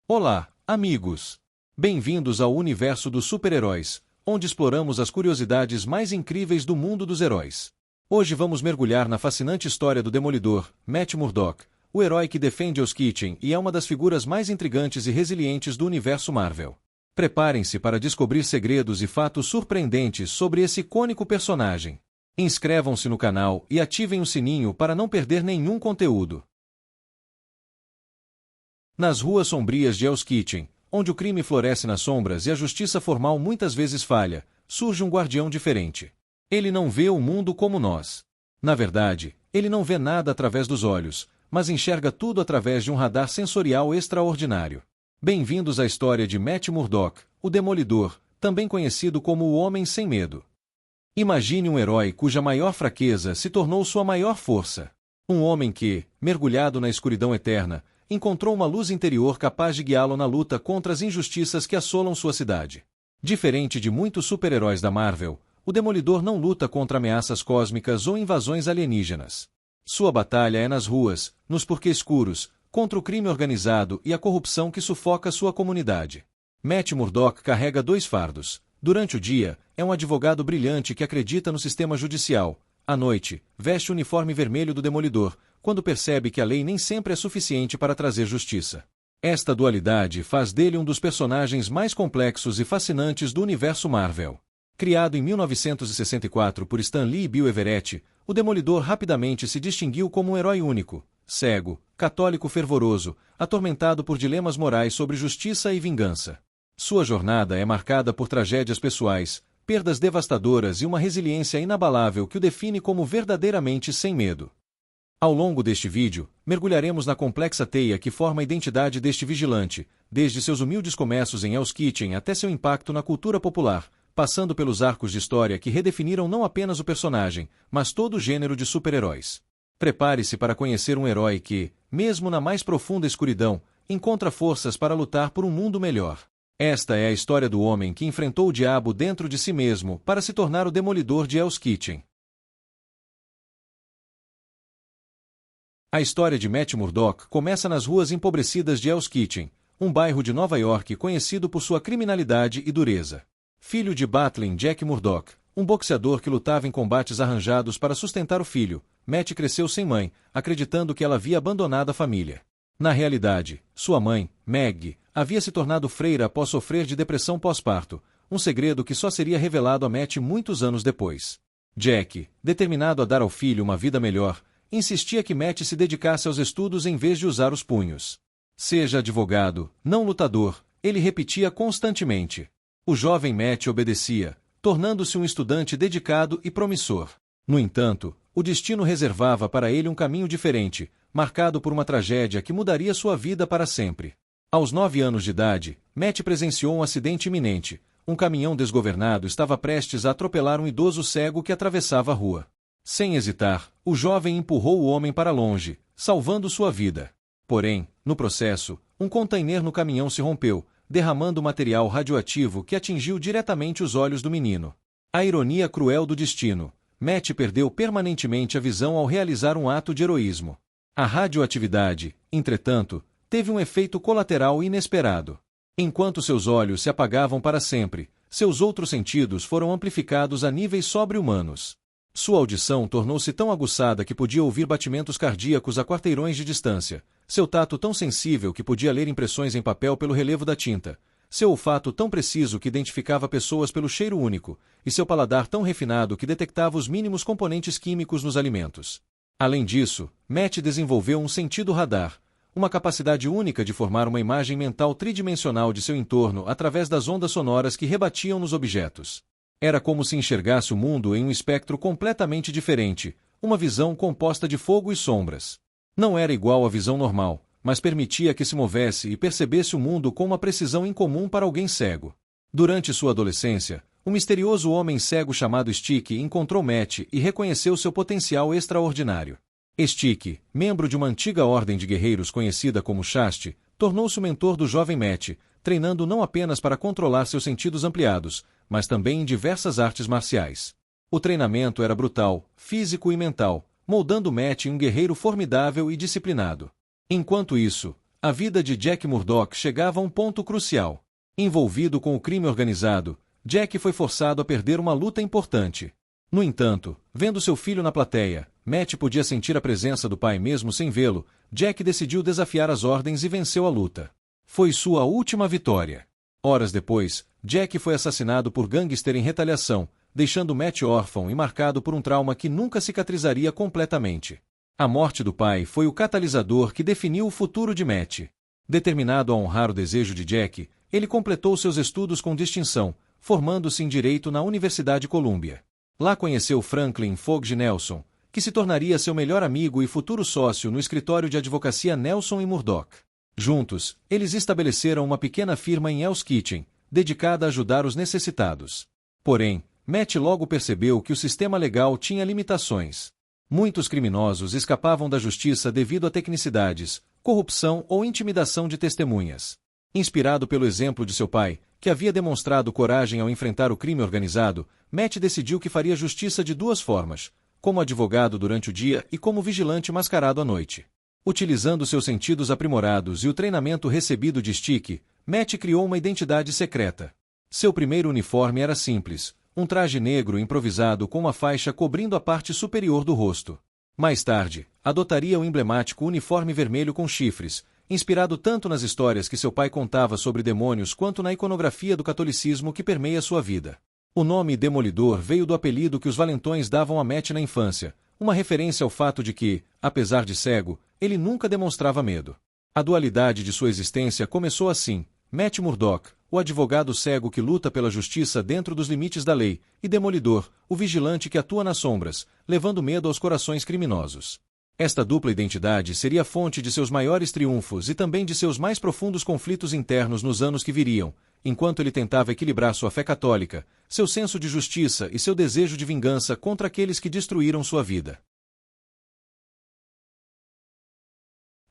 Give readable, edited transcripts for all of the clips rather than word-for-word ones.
Olá, amigos! Bem-vindos ao universo dos super-heróis, onde exploramos as curiosidades mais incríveis do mundo dos heróis. Hoje vamos mergulhar na fascinante história do Demolidor, Matt Murdock, o herói que defende Hell's Kitchen e é uma das figuras mais intrigantes e resilientes do universo Marvel. Preparem-se para descobrir segredos e fatos surpreendentes sobre esse icônico personagem. Inscrevam-se no canal e ativem o sininho para não perder nenhum conteúdo. Nas ruas sombrias de Hell's Kitchen, onde o crime floresce nas sombras e a justiça formal muitas vezes falha, surge um guardião diferente. Ele não vê o mundo como nós. Na verdade, ele não vê nada através dos olhos, mas enxerga tudo através de um radar sensorial extraordinário. Bem-vindos à história de Matt Murdock, o Demolidor, também conhecido como o Homem Sem Medo. Imagine um herói cuja maior fraqueza se tornou sua maior força. Um homem que, mergulhado na escuridão eterna, encontrou uma luz interior capaz de guiá-lo na luta contra as injustiças que assolam sua cidade. Diferente de muitos super-heróis da Marvel, o Demolidor não luta contra ameaças cósmicas ou invasões alienígenas. Sua batalha é nas ruas, nos porquês escuros, contra o crime organizado e a corrupção que sufoca sua comunidade. Matt Murdock carrega dois fardos. Durante o dia, é um advogado brilhante que acredita no sistema judicial. À noite, veste o uniforme vermelho do Demolidor, quando percebe que a lei nem sempre é suficiente para trazer justiça. Esta dualidade faz dele um dos personagens mais complexos e fascinantes do universo Marvel. Criado em 1964 por Stan Lee e Bill Everett, o Demolidor rapidamente se distinguiu como um herói único, cego, católico fervoroso, atormentado por dilemas morais sobre justiça e vingança. Sua jornada é marcada por tragédias pessoais, perdas devastadoras e uma resiliência inabalável que o define como verdadeiramente sem medo. Ao longo deste vídeo, mergulharemos na complexa teia que forma a identidade deste vigilante, desde seus humildes começos em Hell's Kitchen até seu impacto na cultura popular, passando pelos arcos de história que redefiniram não apenas o personagem, mas todo o gênero de super-heróis. Prepare-se para conhecer um herói que, mesmo na mais profunda escuridão, encontra forças para lutar por um mundo melhor. Esta é a história do homem que enfrentou o diabo dentro de si mesmo para se tornar o Demolidor de Hell's Kitchen. A história de Matt Murdock começa nas ruas empobrecidas de Hell's Kitchen, um bairro de Nova York conhecido por sua criminalidade e dureza. Filho de Battling Jack Murdock, um boxeador que lutava em combates arranjados para sustentar o filho, Matt cresceu sem mãe, acreditando que ela havia abandonado a família. Na realidade, sua mãe, Meg, havia se tornado freira após sofrer de depressão pós-parto, um segredo que só seria revelado a Matt muitos anos depois. Jack, determinado a dar ao filho uma vida melhor, insistia que Matt se dedicasse aos estudos em vez de usar os punhos. Seja advogado, não lutador, ele repetia constantemente. O jovem Matt obedecia, tornando-se um estudante dedicado e promissor. No entanto, o destino reservava para ele um caminho diferente, marcado por uma tragédia que mudaria sua vida para sempre. Aos 9 anos de idade, Matt presenciou um acidente iminente. Um caminhão desgovernado estava prestes a atropelar um idoso cego que atravessava a rua. Sem hesitar, o jovem empurrou o homem para longe, salvando sua vida. Porém, no processo, um container no caminhão se rompeu, derramando material radioativo que atingiu diretamente os olhos do menino. A ironia cruel do destino. Matt perdeu permanentemente a visão ao realizar um ato de heroísmo. A radioatividade, entretanto, teve um efeito colateral inesperado. Enquanto seus olhos se apagavam para sempre, seus outros sentidos foram amplificados a níveis sobre-humanos. Sua audição tornou-se tão aguçada que podia ouvir batimentos cardíacos a quarteirões de distância, seu tato tão sensível que podia ler impressões em papel pelo relevo da tinta, seu olfato tão preciso que identificava pessoas pelo cheiro único, e seu paladar tão refinado que detectava os mínimos componentes químicos nos alimentos. Além disso, Matt desenvolveu um sentido radar, uma capacidade única de formar uma imagem mental tridimensional de seu entorno através das ondas sonoras que rebatiam nos objetos. Era como se enxergasse o mundo em um espectro completamente diferente, uma visão composta de fogo e sombras. Não era igual à visão normal, mas permitia que se movesse e percebesse o mundo com uma precisão incomum para alguém cego. Durante sua adolescência, um misterioso homem cego chamado Stick encontrou Matt e reconheceu seu potencial extraordinário. Stick, membro de uma antiga ordem de guerreiros conhecida como Shasti, tornou-se o mentor do jovem Matt, treinando não apenas para controlar seus sentidos ampliados, mas também em diversas artes marciais. O treinamento era brutal, físico e mental, moldando Matt em um guerreiro formidável e disciplinado. Enquanto isso, A vida de Jack Murdock chegava a um ponto crucial. Envolvido com o crime organizado, Jack foi forçado a perder uma luta importante. No entanto, vendo seu filho na plateia, Matt podia sentir a presença do pai mesmo sem vê-lo. Jack decidiu desafiar as ordens e venceu a luta. Foi sua última vitória. Horas depois, Jack foi assassinado por gangster em retaliação, deixando Matt órfão e marcado por um trauma que nunca cicatrizaria completamente. A morte do pai foi o catalisador que definiu o futuro de Matt. Determinado a honrar o desejo de Jack, ele completou seus estudos com distinção, formando-se em Direito na Universidade Columbia. Lá conheceu Franklin Fogg Nelson, que se tornaria seu melhor amigo e futuro sócio no escritório de advocacia Nelson e Murdock. Juntos, eles estabeleceram uma pequena firma em Hell's Kitchen, dedicada a ajudar os necessitados. Porém, Matt logo percebeu que o sistema legal tinha limitações. Muitos criminosos escapavam da justiça devido a tecnicidades, corrupção ou intimidação de testemunhas. Inspirado pelo exemplo de seu pai, que havia demonstrado coragem ao enfrentar o crime organizado, Matt decidiu que faria justiça de duas formas, como advogado durante o dia e como vigilante mascarado à noite. Utilizando seus sentidos aprimorados e o treinamento recebido de Stick, Matt criou uma identidade secreta. Seu primeiro uniforme era simples, um traje negro improvisado com uma faixa cobrindo a parte superior do rosto. Mais tarde, adotaria o emblemático uniforme vermelho com chifres, inspirado tanto nas histórias que seu pai contava sobre demônios quanto na iconografia do catolicismo que permeia sua vida. O nome Demolidor veio do apelido que os valentões davam a Matt na infância, uma referência ao fato de que, apesar de cego, ele nunca demonstrava medo. A dualidade de sua existência começou assim: Matt Murdock, o advogado cego que luta pela justiça dentro dos limites da lei, e Demolidor, o vigilante que atua nas sombras, levando medo aos corações criminosos. Esta dupla identidade seria a fonte de seus maiores triunfos e também de seus mais profundos conflitos internos nos anos que viriam, enquanto ele tentava equilibrar sua fé católica, seu senso de justiça e seu desejo de vingança contra aqueles que destruíram sua vida.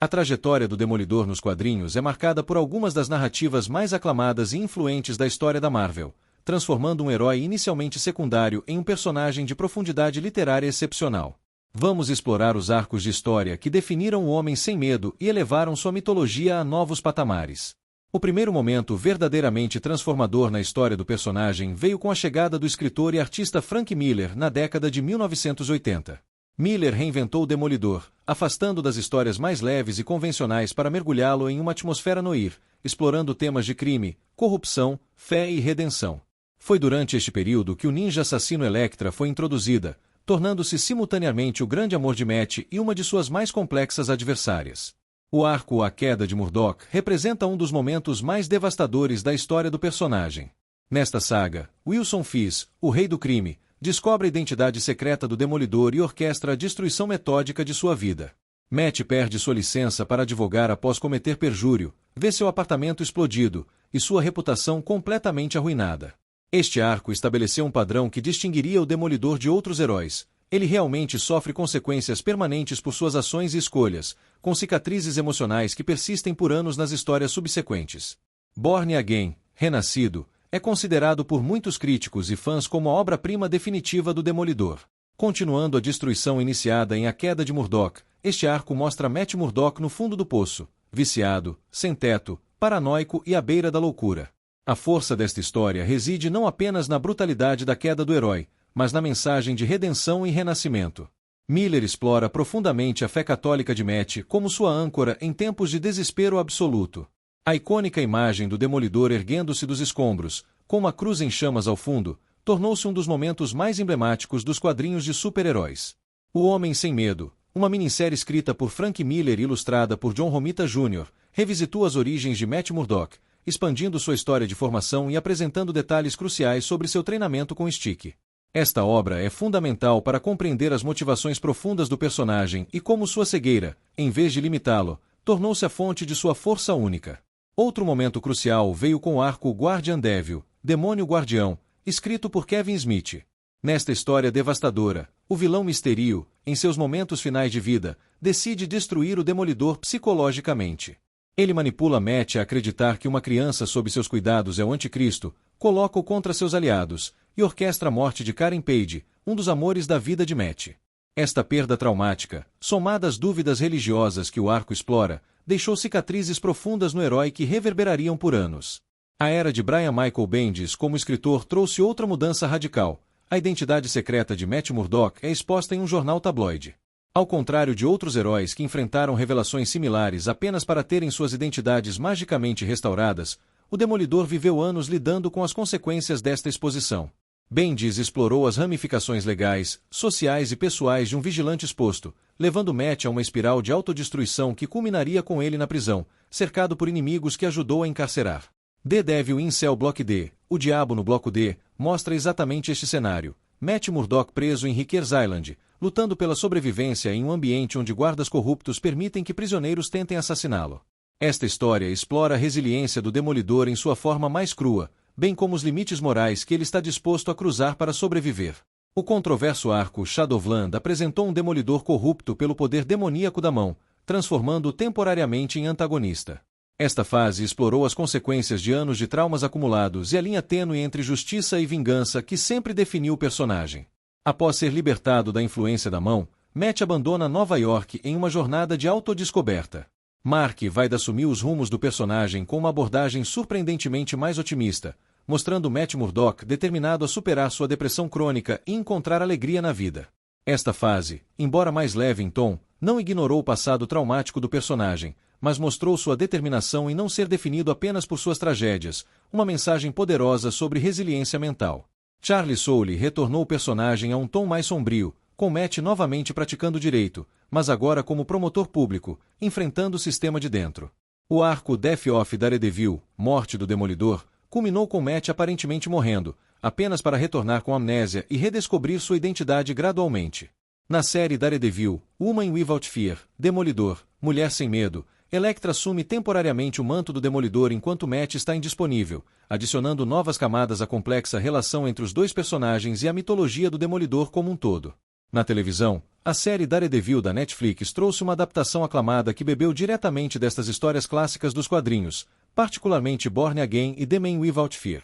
A trajetória do Demolidor nos quadrinhos é marcada por algumas das narrativas mais aclamadas e influentes da história da Marvel, transformando um herói inicialmente secundário em um personagem de profundidade literária excepcional. Vamos explorar os arcos de história que definiram o Homem Sem Medo e elevaram sua mitologia a novos patamares. O primeiro momento verdadeiramente transformador na história do personagem veio com a chegada do escritor e artista Frank Miller na década de 1980. Miller reinventou o Demolidor, afastando das histórias mais leves e convencionais para mergulhá-lo em uma atmosfera noir, explorando temas de crime, corrupção, fé e redenção. Foi durante este período que o ninja assassino Elektra foi introduzida, tornando-se simultaneamente o grande amor de Matt e uma de suas mais complexas adversárias. O arco A Queda de Murdock representa um dos momentos mais devastadores da história do personagem. Nesta saga, Wilson Fisk, o rei do crime, descobre a identidade secreta do Demolidor e orquestra a destruição metódica de sua vida. Matt perde sua licença para advogar após cometer perjúrio, vê seu apartamento explodido e sua reputação completamente arruinada. Este arco estabeleceu um padrão que distinguiria o Demolidor de outros heróis. Ele realmente sofre consequências permanentes por suas ações e escolhas, com cicatrizes emocionais que persistem por anos nas histórias subsequentes. Born Again, Renascido, é considerado por muitos críticos e fãs como a obra-prima definitiva do Demolidor. Continuando a destruição iniciada em A Queda de Murdock, este arco mostra Matt Murdock no fundo do poço, viciado, sem teto, paranoico e à beira da loucura. A força desta história reside não apenas na brutalidade da queda do herói, mas na mensagem de redenção e renascimento. Miller explora profundamente a fé católica de Matt como sua âncora em tempos de desespero absoluto. A icônica imagem do Demolidor erguendo-se dos escombros, com uma cruz em chamas ao fundo, tornou-se um dos momentos mais emblemáticos dos quadrinhos de super-heróis. O Homem Sem Medo, uma minissérie escrita por Frank Miller e ilustrada por John Romita Jr., revisitou as origens de Matt Murdock, expandindo sua história de formação e apresentando detalhes cruciais sobre seu treinamento com Stick. Esta obra é fundamental para compreender as motivações profundas do personagem e como sua cegueira, em vez de limitá-lo, tornou-se a fonte de sua força única. Outro momento crucial veio com o arco Guardian Devil, Demônio Guardião, escrito por Kevin Smith. Nesta história devastadora, o vilão Misterio, em seus momentos finais de vida, decide destruir o Demolidor psicologicamente. Ele manipula Matt a acreditar que uma criança sob seus cuidados é o anticristo, coloca-o contra seus aliados, e orquestra a morte de Karen Page, um dos amores da vida de Matt. Esta perda traumática, somada às dúvidas religiosas que o arco explora, deixou cicatrizes profundas no herói que reverberariam por anos. A era de Brian Michael Bendis como escritor trouxe outra mudança radical. A identidade secreta de Matt Murdock é exposta em um jornal tabloide. Ao contrário de outros heróis que enfrentaram revelações similares apenas para terem suas identidades magicamente restauradas, o Demolidor viveu anos lidando com as consequências desta exposição. Bendis explorou as ramificações legais, sociais e pessoais de um vigilante exposto, levando Matt a uma espiral de autodestruição que culminaria com ele na prisão, cercado por inimigos que ajudou a encarcerar. The Devil in Cell Block D, O Diabo no Bloco D, mostra exatamente este cenário. Matt Murdock preso em Rikers Island, lutando pela sobrevivência em um ambiente onde guardas corruptos permitem que prisioneiros tentem assassiná-lo. Esta história explora a resiliência do Demolidor em sua forma mais crua, bem como os limites morais que ele está disposto a cruzar para sobreviver. O controverso arco Shadowland apresentou um Demolidor corrupto pelo poder demoníaco da mão, transformando-o temporariamente em antagonista. Esta fase explorou as consequências de anos de traumas acumulados e a linha tênue entre justiça e vingança que sempre definiu o personagem. Após ser libertado da influência da mão, Matt abandona Nova York em uma jornada de autodescoberta. Mark vai assumir os rumos do personagem com uma abordagem surpreendentemente mais otimista, mostrando Matt Murdock determinado a superar sua depressão crônica e encontrar alegria na vida. Esta fase, embora mais leve em tom, não ignorou o passado traumático do personagem, mas mostrou sua determinação em não ser definido apenas por suas tragédias, uma mensagem poderosa sobre resiliência mental. Charlie Soule retornou o personagem a um tom mais sombrio, com Matt novamente praticando direito, mas agora como promotor público, enfrentando o sistema de dentro. O arco Death of Daredevil, Morte do Demolidor, culminou com Matt aparentemente morrendo, apenas para retornar com amnésia e redescobrir sua identidade gradualmente. Na série Daredevil, Woman Without Fear, Demolidor, Mulher Sem Medo, Elektra assume temporariamente o manto do Demolidor enquanto Matt está indisponível, adicionando novas camadas à complexa relação entre os dois personagens e a mitologia do Demolidor como um todo. Na televisão, a série Daredevil da Netflix trouxe uma adaptação aclamada que bebeu diretamente destas histórias clássicas dos quadrinhos, particularmente Born Again e The Man Without Fear.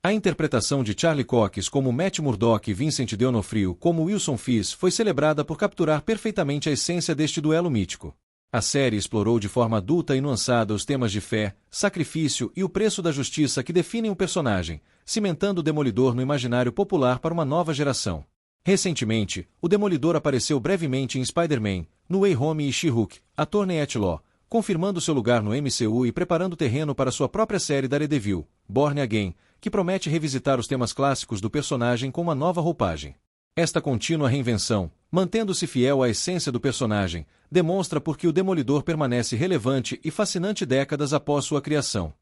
A interpretação de Charlie Cox como Matt Murdock e Vincent D'Onofrio como Wilson Fisk foi celebrada por capturar perfeitamente a essência deste duelo mítico. A série explorou de forma adulta e nuançada os temas de fé, sacrifício e o preço da justiça que definem o personagem, cimentando o Demolidor no imaginário popular para uma nova geração. Recentemente, o Demolidor apareceu brevemente em Spider-Man, No Way Home e She-Hulk, Attorney Law, confirmando seu lugar no MCU e preparando terreno para sua própria série Daredevil, Born Again, que promete revisitar os temas clássicos do personagem com uma nova roupagem. Esta contínua reinvenção, mantendo-se fiel à essência do personagem, demonstra por que o Demolidor permanece relevante e fascinante décadas após sua criação.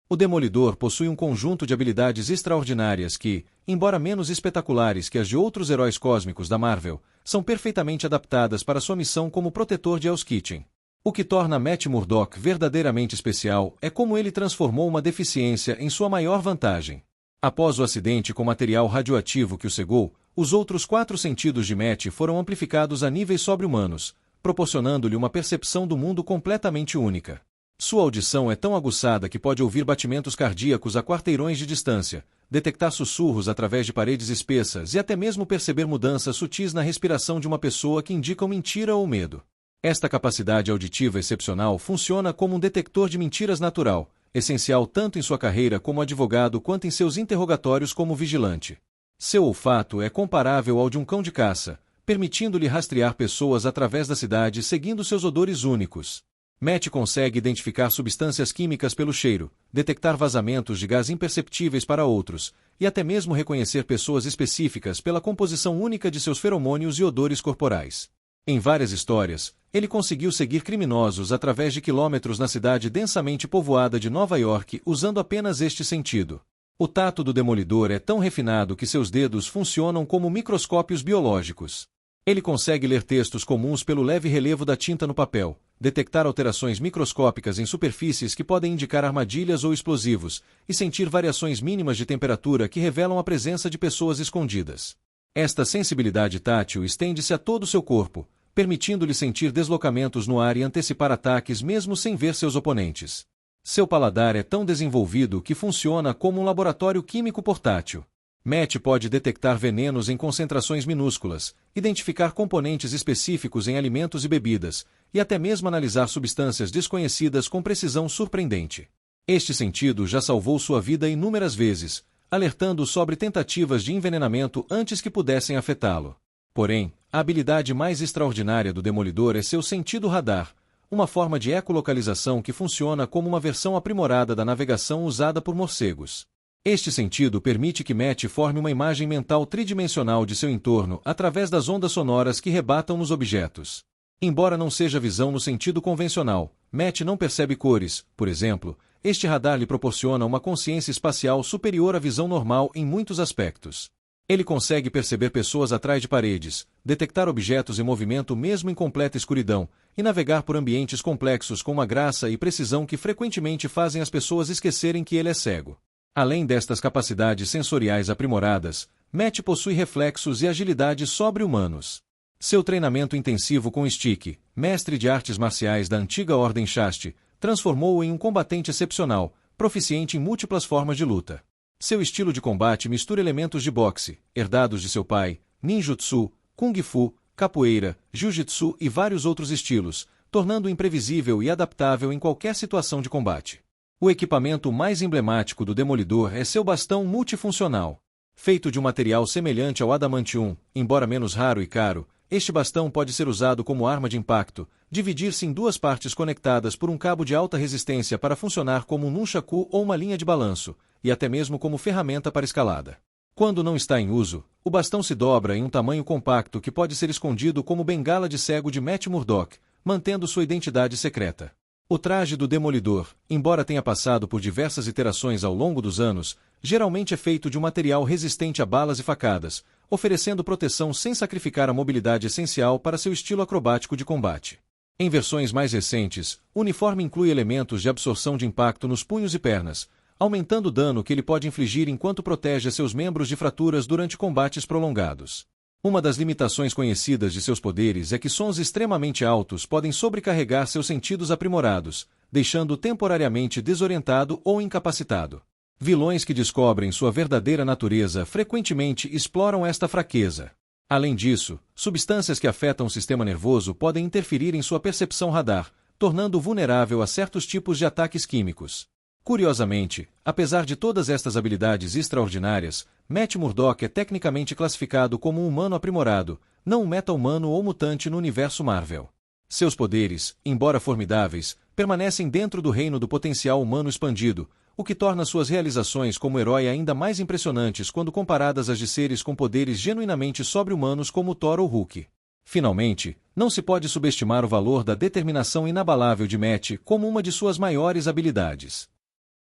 O Demolidor possui um conjunto de habilidades extraordinárias que, embora menos espetaculares que as de outros heróis cósmicos da Marvel, são perfeitamente adaptadas para sua missão como protetor de Hell's Kitchen. O que torna Matt Murdock verdadeiramente especial é como ele transformou uma deficiência em sua maior vantagem. Após o acidente com material radioativo que o cegou, os outros 4 sentidos de Matt foram amplificados a níveis sobre-humanos, proporcionando-lhe uma percepção do mundo completamente única. Sua audição é tão aguçada que pode ouvir batimentos cardíacos a quarteirões de distância, detectar sussurros através de paredes espessas e até mesmo perceber mudanças sutis na respiração de uma pessoa que indicam mentira ou medo. Esta capacidade auditiva excepcional funciona como um detector de mentiras natural, essencial tanto em sua carreira como advogado quanto em seus interrogatórios como vigilante. Seu olfato é comparável ao de um cão de caça, permitindo-lhe rastrear pessoas através da cidade seguindo seus odores únicos. Matt consegue identificar substâncias químicas pelo cheiro, detectar vazamentos de gás imperceptíveis para outros, e até mesmo reconhecer pessoas específicas pela composição única de seus feromônios e odores corporais. Em várias histórias, ele conseguiu seguir criminosos através de quilômetros na cidade densamente povoada de Nova York usando apenas este sentido. O tato do Demolidor é tão refinado que seus dedos funcionam como microscópios biológicos. Ele consegue ler textos comuns pelo leve relevo da tinta no papel, detectar alterações microscópicas em superfícies que podem indicar armadilhas ou explosivos, e sentir variações mínimas de temperatura que revelam a presença de pessoas escondidas. Esta sensibilidade tátil estende-se a todo o seu corpo, permitindo-lhe sentir deslocamentos no ar e antecipar ataques mesmo sem ver seus oponentes. Seu paladar é tão desenvolvido que funciona como um laboratório químico portátil. Matt pode detectar venenos em concentrações minúsculas, identificar componentes específicos em alimentos e bebidas, e até mesmo analisar substâncias desconhecidas com precisão surpreendente. Este sentido já salvou sua vida inúmeras vezes, alertando-o sobre tentativas de envenenamento antes que pudessem afetá-lo. Porém, a habilidade mais extraordinária do Demolidor é seu sentido radar, uma forma de ecolocalização que funciona como uma versão aprimorada da navegação usada por morcegos. Este sentido permite que Matt forme uma imagem mental tridimensional de seu entorno através das ondas sonoras que rebatam nos objetos. Embora não seja visão no sentido convencional, Matt não percebe cores, por exemplo, este radar lhe proporciona uma consciência espacial superior à visão normal em muitos aspectos. Ele consegue perceber pessoas atrás de paredes, detectar objetos em movimento mesmo em completa escuridão, e navegar por ambientes complexos com uma graça e precisão que frequentemente fazem as pessoas esquecerem que ele é cego. Além destas capacidades sensoriais aprimoradas, Matt possui reflexos e agilidade sobre-humanos. Seu treinamento intensivo com Stick, mestre de artes marciais da antiga Ordem Shasti, transformou-o em um combatente excepcional, proficiente em múltiplas formas de luta. Seu estilo de combate mistura elementos de boxe, herdados de seu pai, ninjutsu, kung fu, capoeira, jiu-jitsu e vários outros estilos, tornando-o imprevisível e adaptável em qualquer situação de combate. O equipamento mais emblemático do Demolidor é seu bastão multifuncional. Feito de um material semelhante ao adamantium, embora menos raro e caro, este bastão pode ser usado como arma de impacto, dividir-se em duas partes conectadas por um cabo de alta resistência para funcionar como um nunchaku ou uma linha de balanço, e até mesmo como ferramenta para escalada. Quando não está em uso, o bastão se dobra em um tamanho compacto que pode ser escondido como bengala de cego de Matt Murdock, mantendo sua identidade secreta. O traje do Demolidor, embora tenha passado por diversas iterações ao longo dos anos, geralmente é feito de um material resistente a balas e facadas, oferecendo proteção sem sacrificar a mobilidade essencial para seu estilo acrobático de combate. Em versões mais recentes, o uniforme inclui elementos de absorção de impacto nos punhos e pernas, aumentando o dano que ele pode infligir enquanto protege seus membros de fraturas durante combates prolongados. Uma das limitações conhecidas de seus poderes é que sons extremamente altos podem sobrecarregar seus sentidos aprimorados, deixando-o temporariamente desorientado ou incapacitado. Vilões que descobrem sua verdadeira natureza frequentemente exploram esta fraqueza. Além disso, substâncias que afetam o sistema nervoso podem interferir em sua percepção radar, tornando-o vulnerável a certos tipos de ataques químicos. Curiosamente, apesar de todas estas habilidades extraordinárias, Matt Murdock é tecnicamente classificado como um humano aprimorado, não um meta-humano ou mutante no universo Marvel. Seus poderes, embora formidáveis, permanecem dentro do reino do potencial humano expandido, o que torna suas realizações como herói ainda mais impressionantes quando comparadas às de seres com poderes genuinamente sobre-humanos como Thor ou Hulk. Finalmente, não se pode subestimar o valor da determinação inabalável de Matt como uma de suas maiores habilidades.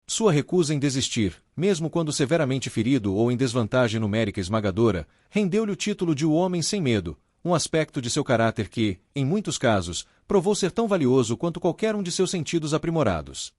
Sua recusa em desistir, mesmo quando severamente ferido ou em desvantagem numérica esmagadora, rendeu-lhe o título de O Homem Sem Medo, um aspecto de seu caráter que, em muitos casos, provou ser tão valioso quanto qualquer um de seus sentidos aprimorados.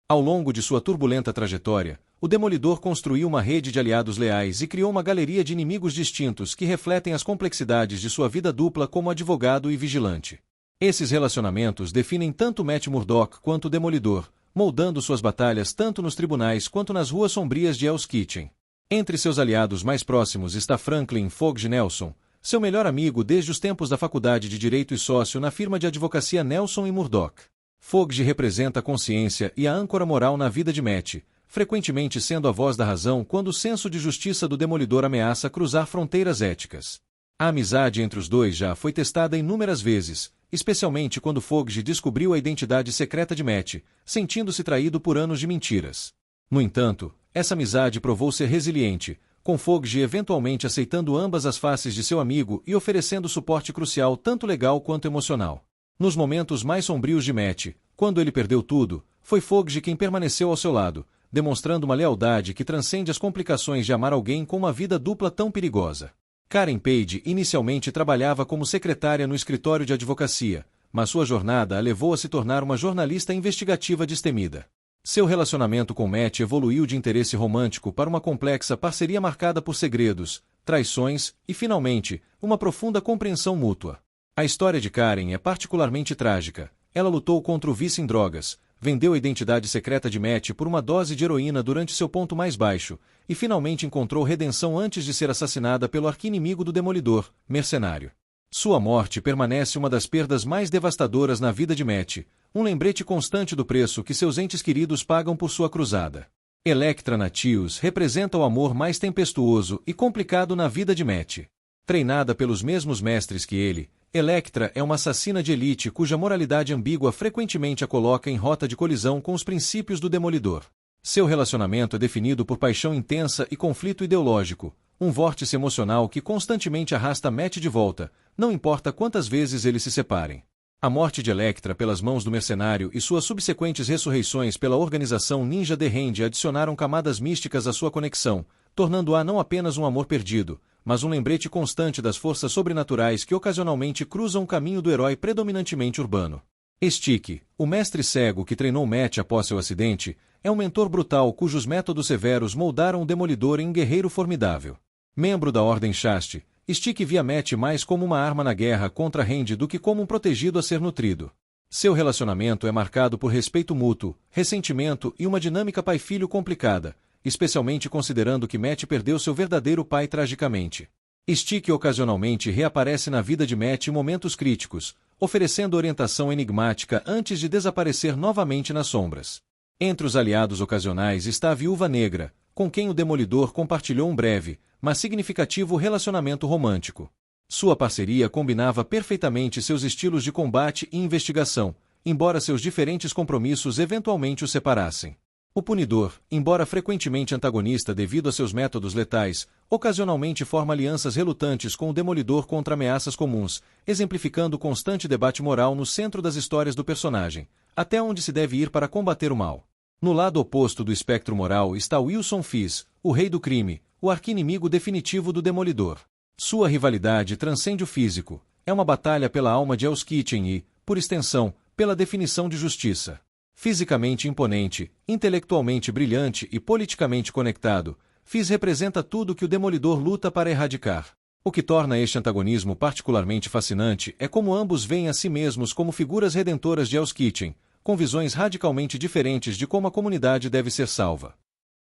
Ao longo de sua turbulenta trajetória, o Demolidor construiu uma rede de aliados leais e criou uma galeria de inimigos distintos que refletem as complexidades de sua vida dupla como advogado e vigilante. Esses relacionamentos definem tanto Matt Murdock quanto o Demolidor, moldando suas batalhas tanto nos tribunais quanto nas ruas sombrias de Hell's Kitchen. Entre seus aliados mais próximos está Franklin Fogg Nelson, seu melhor amigo desde os tempos da faculdade de Direito e sócio na firma de advocacia Nelson e Murdock. Fogg representa a consciência e a âncora moral na vida de Matt, frequentemente sendo a voz da razão quando o senso de justiça do Demolidor ameaça cruzar fronteiras éticas. A amizade entre os dois já foi testada inúmeras vezes, especialmente quando Fogg descobriu a identidade secreta de Matt, sentindo-se traído por anos de mentiras. No entanto, essa amizade provou ser resiliente, com Fogg eventualmente aceitando ambas as faces de seu amigo e oferecendo suporte crucial tanto legal quanto emocional. Nos momentos mais sombrios de Matt, quando ele perdeu tudo, foi Fogg quem permaneceu ao seu lado, demonstrando uma lealdade que transcende as complicações de amar alguém com uma vida dupla tão perigosa. Karen Page inicialmente trabalhava como secretária no escritório de advocacia, mas sua jornada a levou a se tornar uma jornalista investigativa destemida. Seu relacionamento com Matt evoluiu de interesse romântico para uma complexa parceria marcada por segredos, traições e, finalmente, uma profunda compreensão mútua. A história de Karen é particularmente trágica. Ela lutou contra o vício em drogas, vendeu a identidade secreta de Matt por uma dose de heroína durante seu ponto mais baixo, e finalmente encontrou redenção antes de ser assassinada pelo arqui-inimigo do Demolidor, Mercenário. Sua morte permanece uma das perdas mais devastadoras na vida de Matt, um lembrete constante do preço que seus entes queridos pagam por sua cruzada. Elektra Natius representa o amor mais tempestuoso e complicado na vida de Matt. Treinada pelos mesmos mestres que ele, Elektra é uma assassina de elite cuja moralidade ambígua frequentemente a coloca em rota de colisão com os princípios do Demolidor. Seu relacionamento é definido por paixão intensa e conflito ideológico, um vórtice emocional que constantemente arrasta Matt de volta, não importa quantas vezes eles se separem. A morte de Elektra pelas mãos do mercenário e suas subsequentes ressurreições pela organização Ninja The Hand adicionaram camadas místicas à sua conexão, tornando-a não apenas um amor perdido, mas um lembrete constante das forças sobrenaturais que ocasionalmente cruzam o caminho do herói predominantemente urbano. Stick, o mestre cego que treinou Matt após seu acidente, é um mentor brutal cujos métodos severos moldaram o Demolidor em um guerreiro formidável. Membro da Ordem Shasti, Stick via Matt mais como uma arma na guerra contra Hand do que como um protegido a ser nutrido. Seu relacionamento é marcado por respeito mútuo, ressentimento e uma dinâmica pai-filho complicada, especialmente considerando que Matt perdeu seu verdadeiro pai tragicamente. Stick ocasionalmente reaparece na vida de Matt em momentos críticos, oferecendo orientação enigmática antes de desaparecer novamente nas sombras. Entre os aliados ocasionais está a Viúva Negra, com quem o Demolidor compartilhou um breve, mas significativo relacionamento romântico. Sua parceria combinava perfeitamente seus estilos de combate e investigação, embora seus diferentes compromissos eventualmente o separassem. O Punidor, embora frequentemente antagonista devido a seus métodos letais, ocasionalmente forma alianças relutantes com o Demolidor contra ameaças comuns, exemplificando o constante debate moral no centro das histórias do personagem, até onde se deve ir para combater o mal. No lado oposto do espectro moral está Wilson Fisk, o rei do crime, o arqui-inimigo definitivo do Demolidor. Sua rivalidade transcende o físico, é uma batalha pela alma de Hell's Kitchen e, por extensão, pela definição de justiça. Fisicamente imponente, intelectualmente brilhante e politicamente conectado, Fisk representa tudo que o Demolidor luta para erradicar. O que torna este antagonismo particularmente fascinante é como ambos veem a si mesmos como figuras redentoras de Hell's Kitchen, com visões radicalmente diferentes de como a comunidade deve ser salva.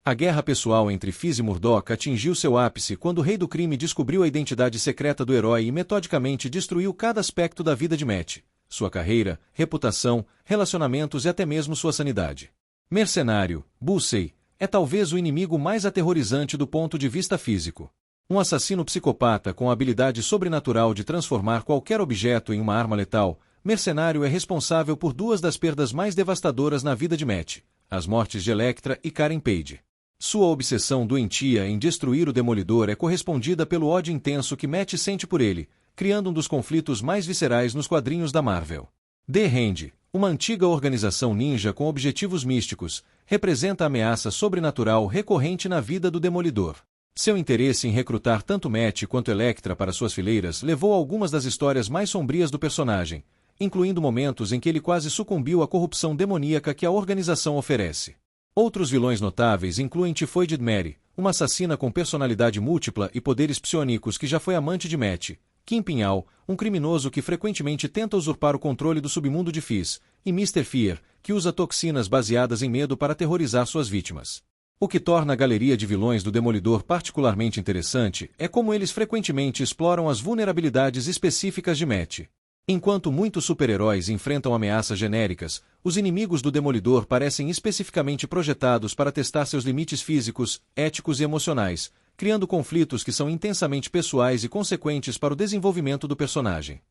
A guerra pessoal entre Fisk e Murdock atingiu seu ápice quando o Rei do Crime descobriu a identidade secreta do herói e metodicamente destruiu cada aspecto da vida de Matt, sua carreira, reputação, relacionamentos e até mesmo sua sanidade. Mercenário, Bullseye, é talvez o inimigo mais aterrorizante do ponto de vista físico. Um assassino psicopata com a habilidade sobrenatural de transformar qualquer objeto em uma arma letal, Mercenário é responsável por duas das perdas mais devastadoras na vida de Matt, as mortes de Elektra e Karen Page. Sua obsessão doentia em destruir o Demolidor é correspondida pelo ódio intenso que Matt sente por ele, criando um dos conflitos mais viscerais nos quadrinhos da Marvel. The Hand, uma antiga organização ninja com objetivos místicos, representa a ameaça sobrenatural recorrente na vida do Demolidor. Seu interesse em recrutar tanto Matt quanto Elektra para suas fileiras levou a algumas das histórias mais sombrias do personagem, incluindo momentos em que ele quase sucumbiu à corrupção demoníaca que a organização oferece. Outros vilões notáveis incluem Tifoid Mary, uma assassina com personalidade múltipla e poderes psionicos que já foi amante de Matt, Kingpin Al, um criminoso que frequentemente tenta usurpar o controle do submundo de Fisk, e Mr. Fear, que usa toxinas baseadas em medo para aterrorizar suas vítimas. O que torna a galeria de vilões do Demolidor particularmente interessante é como eles frequentemente exploram as vulnerabilidades específicas de Matt. Enquanto muitos super-heróis enfrentam ameaças genéricas, os inimigos do Demolidor parecem especificamente projetados para testar seus limites físicos, éticos e emocionais, criando conflitos que são intensamente pessoais e consequentes para o desenvolvimento do personagem.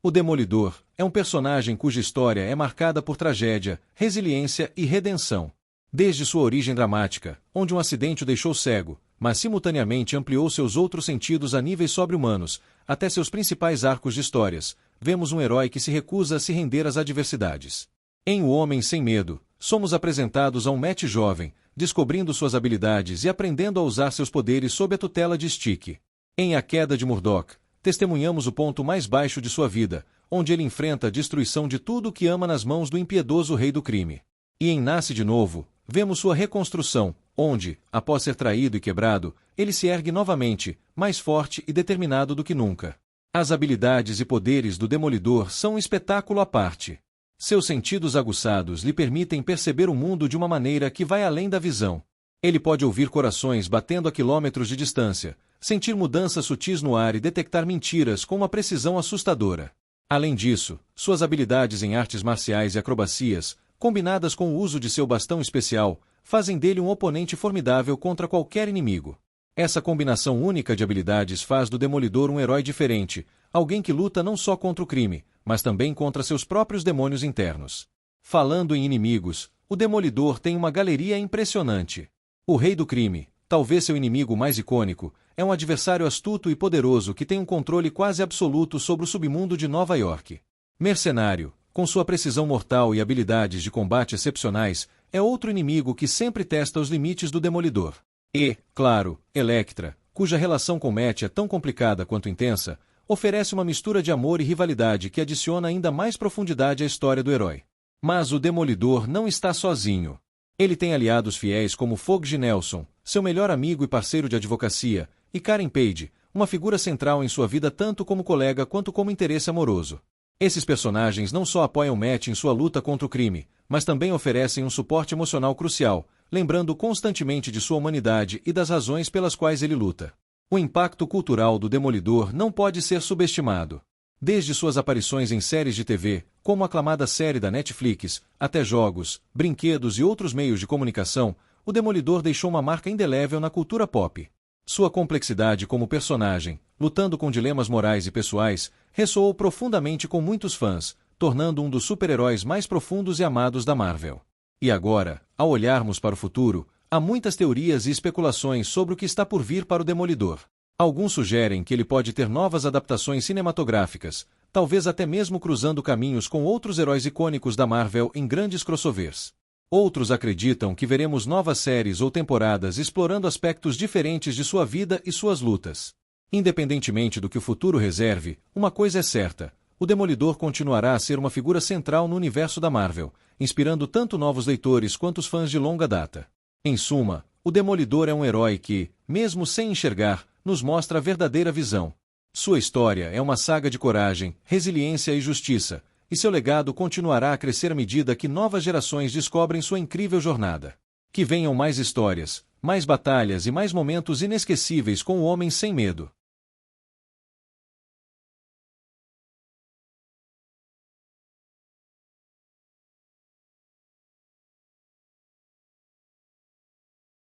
O Demolidor é um personagem cuja história é marcada por tragédia, resiliência e redenção. Desde sua origem dramática, onde um acidente o deixou cego, mas simultaneamente ampliou seus outros sentidos a níveis sobre-humanos, até seus principais arcos de histórias, vemos um herói que se recusa a se render às adversidades. Em O Homem Sem Medo, somos apresentados a um Matt jovem, descobrindo suas habilidades e aprendendo a usar seus poderes sob a tutela de Stick. Em A Queda de Murdock, testemunhamos o ponto mais baixo de sua vida, onde ele enfrenta a destruição de tudo o que ama nas mãos do impiedoso Rei do Crime. E em Nasce de Novo, vemos sua reconstrução, onde, após ser traído e quebrado, ele se ergue novamente, mais forte e determinado do que nunca. As habilidades e poderes do Demolidor são um espetáculo à parte. Seus sentidos aguçados lhe permitem perceber o mundo de uma maneira que vai além da visão. Ele pode ouvir corações batendo a quilômetros de distância, sentir mudanças sutis no ar e detectar mentiras com uma precisão assustadora. Além disso, suas habilidades em artes marciais e acrobacias, combinadas com o uso de seu bastão especial, fazem dele um oponente formidável contra qualquer inimigo. Essa combinação única de habilidades faz do Demolidor um herói diferente, alguém que luta não só contra o crime, mas também contra seus próprios demônios internos. Falando em inimigos, o Demolidor tem uma galeria impressionante. O Rei do Crime, talvez seu inimigo mais icônico, é um adversário astuto e poderoso que tem um controle quase absoluto sobre o submundo de Nova York. Mercenário, com sua precisão mortal e habilidades de combate excepcionais, é outro inimigo que sempre testa os limites do Demolidor. E, claro, Elektra, cuja relação com Matt é tão complicada quanto intensa, oferece uma mistura de amor e rivalidade que adiciona ainda mais profundidade à história do herói. Mas o Demolidor não está sozinho. Ele tem aliados fiéis como Fogg Nelson, seu melhor amigo e parceiro de advocacia, e Karen Page, uma figura central em sua vida tanto como colega quanto como interesse amoroso. Esses personagens não só apoiam Matt em sua luta contra o crime, mas também oferecem um suporte emocional crucial, lembrando constantemente de sua humanidade e das razões pelas quais ele luta. O impacto cultural do Demolidor não pode ser subestimado. Desde suas aparições em séries de TV, como a aclamada série da Netflix, até jogos, brinquedos e outros meios de comunicação, o Demolidor deixou uma marca indelével na cultura pop. Sua complexidade como personagem, lutando com dilemas morais e pessoais, ressoou profundamente com muitos fãs, tornando um dos super-heróis mais profundos e amados da Marvel. E agora, ao olharmos para o futuro, há muitas teorias e especulações sobre o que está por vir para o Demolidor. Alguns sugerem que ele pode ter novas adaptações cinematográficas, talvez até mesmo cruzando caminhos com outros heróis icônicos da Marvel em grandes crossovers. Outros acreditam que veremos novas séries ou temporadas explorando aspectos diferentes de sua vida e suas lutas. Independentemente do que o futuro reserve, uma coisa é certa: o Demolidor continuará a ser uma figura central no universo da Marvel, inspirando tanto novos leitores quanto os fãs de longa data. Em suma, o Demolidor é um herói que, mesmo sem enxergar, nos mostra a verdadeira visão. Sua história é uma saga de coragem, resiliência e justiça, e seu legado continuará a crescer à medida que novas gerações descobrem sua incrível jornada. Que venham mais histórias, mais batalhas e mais momentos inesquecíveis com o Homem Sem Medo.